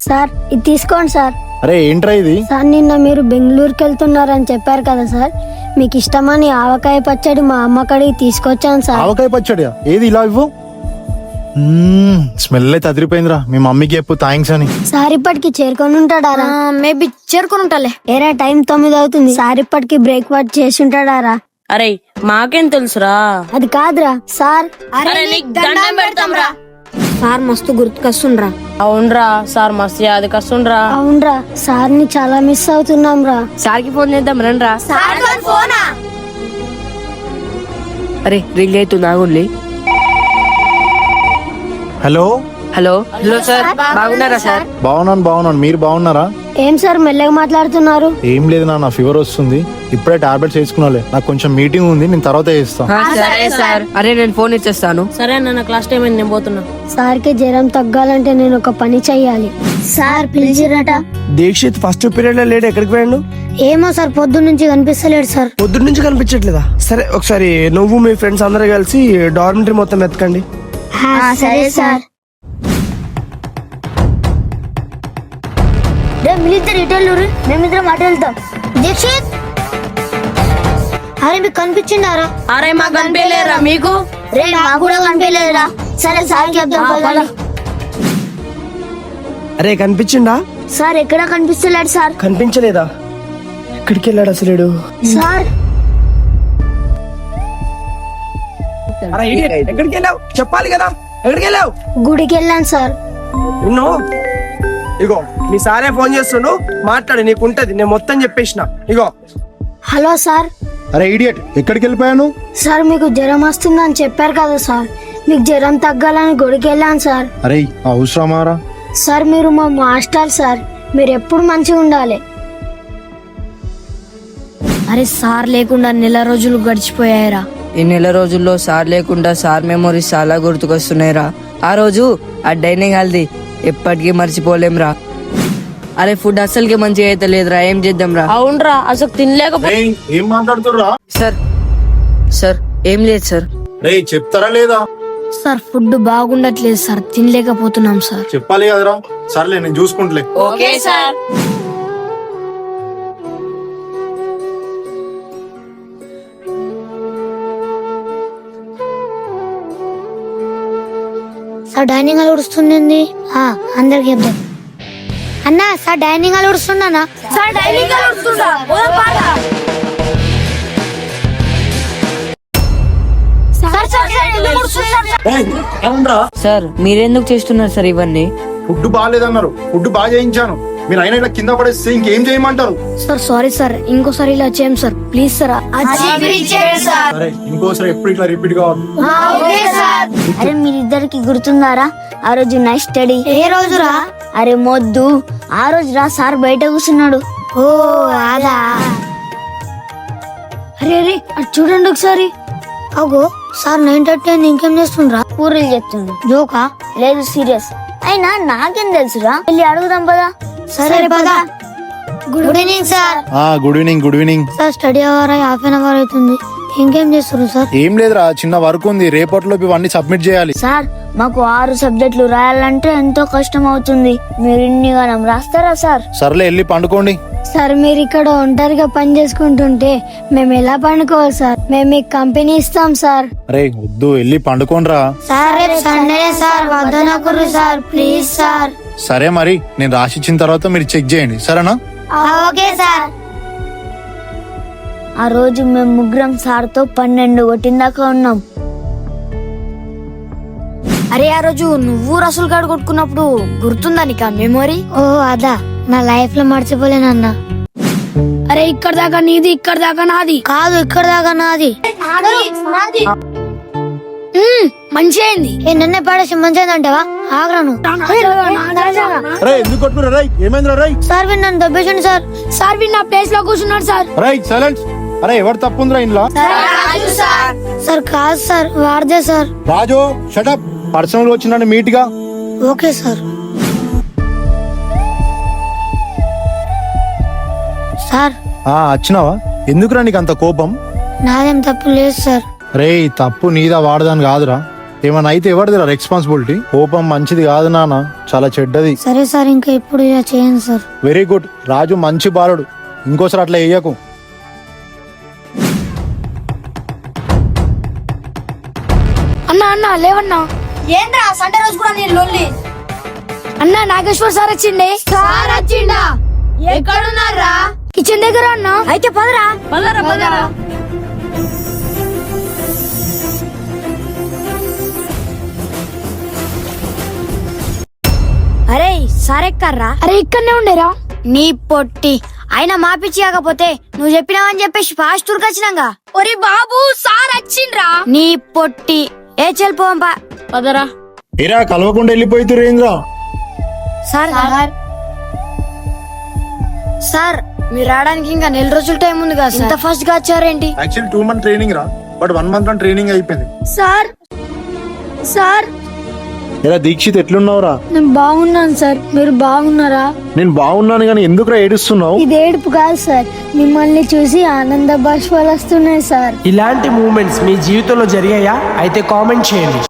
Sir ఇది తీసుకోండి sir. అరే ఏంట్రా ఇది? సార్ నిన్న మీరు బెంగళూరుకి వెళ్తున్నారని చెప్పారు కదా సార్, మీకు ఇష్టమని ఆవకాయ పచ్చడి మా అమ్మ కడిగి తీసుకొచ్చాను సార్. ఆవకాయ పచ్చడి ఏది ఇలా ఇవ్వు. స్మెల్ అయితే అదిరిపోయిందిరా. మీ మమ్మీకి చెప్పు థ్యాంక్స్ అని. సార్ ఇప్పటికి చేరుకొని ఉంటాడారా? మేబీ చేరుకొని ఉంటాలే. ఏరా టైం 9 అవుతుంది. సార్ ఇప్పటికి బ్రేక్ఫాస్ట్ చేసి ఉంటాడారా? అరే మాకేం తెలుసురా. అది కాదురా సార్. అరే నీకు దండం పెడతాంరా. సార్ మస్తు గుర్తుకొస్తుండ్రా. అవునరా సార్ మస్తు అది కస్తుండ్రా. అవునరా సార్ ని చాలా మిస్ అవుతున్నాం రా. సార్కి ఫోన్ చేద్దాం రండ్రా. అరే రింగ్ అవుతుంది ఆగుండి. హలో హలో హలో సార్ బాగున్నారా సార్? బాగున్నాను. మీరు బాగున్నారా? ఏం సార్ మెల్లగా మాట్లాడుతున్నారు? ఏం లేదు నా ఫీవర్ వస్తుంది. ఇప్పుడే టాబ్లెట్స్ వేసుకున్నాలే. నాకు కొంచెం మీటింగ్ ఉంది, నేను తర్వాత చేస్తా. సరే సార్. అరే నేను ఫోన్ ఇచ్చేస్తాను. సరే అన్న క్లాస్ టైం అయింది, నేను పోతున్నా. సార్ కి జ్వరం తగ్గాలంటే నేను ఒక పని చెయ్యాలి. సార్ పిలిచిరట. దీక్షిత్ ఫస్ట్ పీరియడ్ లో లేడు, ఎక్కడికి పోయాడు? ఏమో సార్ పొద్దున్న నుంచి కనిపిస్తలేడు సార్. పొద్దున్న నుంచి కనిపించట్లేదా? సరే ఒకసారి నువ్వు మీ ఫ్రెండ్స్ అందరూ కలిసి డార్మిటరీ మొత్తం ఎత్తకండి. సరే సార్. మిలిటరీ ఇటెళ్ళూరు, మేమిద్దరం అటు వెళ్తాం. దీక్షిత్ అరే మీకు కనిపించిందారా? అరే మాకు కనిపించలేరా మీకు? రే మాకు కూడా కనిపించలేదురా. సరే సార్ చెప్తాం. అరే కనిపించిండా? సార్ ఎక్కడ కనిపిస్తలేడు సార్. కనిపించలేదా? ఎక్కడికి వెళ్ళాడు అసలు? సార్ ఎక్కడికి వెళ్ళావు చెప్పాలి కదా. ఎక్కడికి వెళ్ళావు? గుడికి వెళ్ళాను సార్. నిన్ను ఇగో మీ సారే ఫోన్ చేస్తుండు, మాట్లాడు, నీకు ఉంటది. నేను మొత్తం చెప్పేసిన. ఇగో హలో సార్. అరే ఇడియట్, ఎక్కడికి వెళ్ళిపోయాను? సార్ మీకు జ్వరం వస్తుందని చెప్పారు కదా సార్, మీకు జ్వరం తగ్గాలని గుడికి వెళ్ళాను సార్. అరే అవసరమారా? సార్ మీరు మా మాస్టర్ సార్, మీరు ఎప్పుడు మంచిగా ఉండాలి. అరే సార్ లేకుండా నెల రోజులు గడిచిపోయాయిరా. ఈ నెల రోజుల్లో సార్ లేకుండా సార్ మెమోరీస్ చాలా గుర్తుకొస్తున్నాయిరా. ఆ రోజు ఆ డైనింగ్ హాల్ది ఎప్పటికీ మర్చిపోలేంరా. అరే ఫుడ్ అసలుకి మంచిగా అయితే లేదురా, ఏం చేద్దాం రా? అవునరా అసలు తినలేకపోతే. ఏం మాట్లాడుతుర్రా? సార్ ఏం లేదు సార్. రే చెప్తారా లేదా? సార్ ఫుడ్ బాగుండట్లేదు సార్, తినలేకపోతున్నాం సార్. చెప్పాలి కదరా. సర్లే నేను చూసుకుంటలే. Okay sir. Sir dining hall ఉడుస్తుంది. అందరికి చెప్తాం. అన్నా సార్ డైనింగ్ హాల్ ఉడుస్తున్నానా? సార్ డైనింగ్ హాల్ ఉడుస్తుందా? సార్ మీరెందుకు చేస్తున్నారు సార్ ఇవన్నీ? ఫుడ్ బాగాలేదన్నారు, ఫుడ్ బాగా చేయించాను. మీరు అయినా ఇట్లా కింద పడేస్తే ఇంకేం చేయమంటారు? సార్ సారీ సార్, ఇంకోసారి ఇలా చేయం సార్ ప్లీజ్ సార్. సరే ఇంకోసారి ఎప్పుడు ఇట్లా రిపీట్ కావాలి. అరే మీరిద్దరికి గుర్తున్నారా ఆ రోజు నైట్ స్టడీ? ఏ రోజురా? అరే మొద్దు ఆ రోజు రా, సార్ బయట కూర్చున్నాడు. ఓ అదా. అరే అరే అది చూడండి ఒకసారి. అగో సార్ 9:30 ఇంకేం చేస్తుండ్రా? పూరీలు చెప్తుండ్రు. జోకా? లేదు సీరియస్. అయినా నాకేం తెలుసురా, వెళ్ళి అడుగుదాం పదా. సరే పదా. Good evening sir. Good evening. Sir study hour 1/2 hour అవుతుంది, ఇంకేం చేస్తున్నారు సార్? ఏం లేదురా, చిన్న వర్క్ ఉంది, రేపటిలోపు ఇవన్నీ సబ్మిట్ చేయాలి. సార్ మాకు 6 సబ్జెక్టులు రాయాలంటే ఎంతో కష్టం అవుతుంది, మీరు ఇన్ని గానం రాస్తారా సార్? సర్లే వెళ్ళి పండుకోండి. సార్ మీరు ఇక్కడ ఒంటరిగా పని చేసుకుంటుంటే మేము ఎలా పండుకోవాలి సార్? మేము మీకు కంపెనీ ఇస్తాం సార్. అరే వద్దు, వెళ్ళి పండుకోండిరా. సార్ రేపు సండే సార్, వద్దనకురు సార్ ప్లీజ్ సార్. సరే మరి నేను రాసిచ్చిన తర్వాత మీరు చెక్ చేయండి, సరేనా? Okay sir. ఆ రోజు మేము ముగ్గురం సార్ తో 12 కొట్టిందాకా ఉన్నాం. అరే ఆ రోజు నువ్వు రసూల్ గాడు కొట్టుకున్నప్పుడు గుర్తుందా నీకు ఆ మెమొరీ? ఓ అదా, నా లైఫ్ లో మర్చిపోలేనన్నా. అరే ఇక్కడ దాకా నీది, ఇక్కడ దాకా నాది కాదు, ఇక్కడ దాకా నాది. మంచి అయింది. నన్నే పడేసి మంచిది అంటావా? ఆగ్రాను. ఎందుకు కొట్టుకురా? రై ఏమైందిరా? రై సార్ విన్ నన్ను దబ్బేసండి సార్. సార్ విన్ నా ప్లేస్ లో కూర్చున్నాడు సార్. రై సైలెన్స్. అరే ఎవరు తప్పుందిరా ఇంట్లో? సార్ కాదు సార్, వాడదే సార్. రాజు షటప్, పర్సనల్ వచ్చిందండి మీట్ గా. Okay sir. సార్ వచ్చినావా? ఎందుకురా నీకు అంత కోపం? నాదేం తప్పు లేదు సార్. రే తప్పు నీదా, వాడదాని కాదురా. ఏమైనా అయితే ఎవరిది రెస్పాన్సిబిలిటీ? కోపం మంచిది కాదు నాన్న, చాలా చెడ్డది. సరే సార్, ఇంకా ఇప్పుడు ఇలా చేయండి సార్. వెరీ గుడ్, రాజు మంచి బాలుడు, ఇంకోసారి అట్లా వేయకు. అన్నా అన్నా లేవన్నా. ఏంద్రా సండే రోజు కూడా నేను లొల్లి? అన్నా నాగేశ్వర్ సార్ వచ్చిండే. సార్ వచ్చిండా? ఎక్కడున్నారా? కిచెన్ దగ్గర అన్నా. అయితే పదరా. పదరా పదరా. అరే సార్ ఎక్కర్రా? అరే ఇక్కడనే ఉండేరా. నీ పొట్టి అయినా మాపిచ్చి కాకపోతే నువ్వు చెప్పినావని చెప్పేసి ఫాస్ట్ టూర్ వచ్చినాగా. ఒరే బాబు సార్ వచ్చిండ్రా. నీ పొట్టి ఏ చెల్పోంపా పదరా. ఏరా కలవకుండా వెళ్ళిపోయి రేంద్రా. సార్ సార్ మీరు రావడానికి ఇంకా 4 రోజుల టైం ఉంది కదా. ఇంత ఫాస్ట్ గా వచ్చారేంటి? యాక్చువల్లీ 2 month ట్రైనింగ్ రా, బట్ 1 month ట్రైనింగ్ అయిపోయింది. సార్ సార్ ఇలా దీక్షిత్ ఎట్లున్నావురా? నేను బాగున్నాను సార్, మీరు బాగున్నారా? నేను బాగున్నాను కానీ ఎందుకురా ఏడుస్తున్నావు? ఇది ఏడుపు కాదు సార్, మిమ్మల్ని చూసి ఆనంద బాష్పాలు వస్తున్నాయి సార్. ఇలాంటి మూమెంట్స్ మీ జీవితంలో జరిగాయా? అయితే కామెంట్ చేయండి.